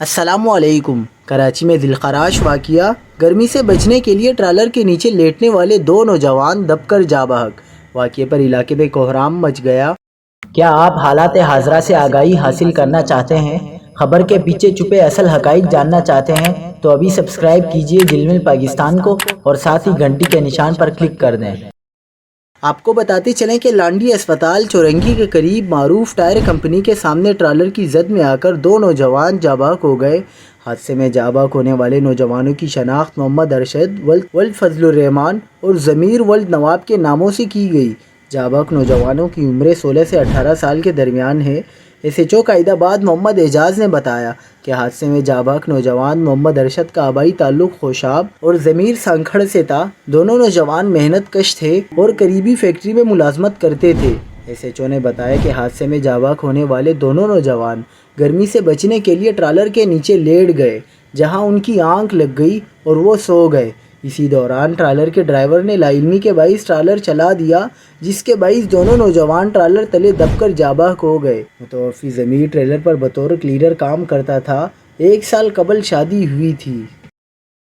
السلام علیکم۔ کراچی میں دلخراش واقعہ، گرمی سے بچنے کے لیے ٹرالر کے نیچے لیٹنے والے دو نوجوان دب کر جاں بحق۔ واقعے پر علاقے میں کوہرام مچ گیا۔ کیا آپ حالات حاضرہ سے آگاہی حاصل کرنا چاہتے ہیں؟ خبر کے پیچھے چھپے اصل حقائق جاننا چاہتے ہیں تو ابھی سبسکرائب کیجئے جلمل پاکستان کو اور ساتھ ہی گھنٹی کے نشان پر کلک کر دیں۔ آپ کو بتاتے چلیں کہ لانڈی اسپتال چورنگی کے قریب معروف ٹائر کمپنی کے سامنے ٹرالر کی زد میں آ کر دو نوجوان جاں بحق ہو گئے۔ حادثے میں جاں بحق ہونے والے نوجوانوں کی شناخت محمد ارشد ولد فضل الرحمان اور ضمیر ولد نواب کے ناموں سے کی گئی۔ جاں بحق نوجوانوں کی عمریں 16 سے 18 سال کے درمیان ہے۔ ایس ایچ او قائد آباد محمد اعجاز نے بتایا کہ حادثے میں جاں بحق نوجوان محمد ارشد کا آبائی تعلق خوشاب اور ضمیر سانکھڑ سے تھا۔ دونوں نوجوان محنت کش تھے اور قریبی فیکٹری میں ملازمت کرتے تھے۔ ایس ایچ او نے بتایا کہ حادثے میں جاں بحق ہونے والے دونوں نوجوان گرمی سے بچنے کے لیے ٹرالر کے نیچے لیٹ گئے، جہاں ان کی آنکھ لگ گئی اور وہ سو گئے۔ اسی دوران ٹرالر کے ڈرائیور نے لاعلمی کے باعث ٹرالر چلا دیا، جس کے باعث دونوں نوجوان ٹرالر تلے دب کر جاں بحق ہو گئے۔ متوفی ضمیر ٹریلر پر بطور کلینر کام کرتا تھا۔ 1 سال قبل شادی ہوئی تھی۔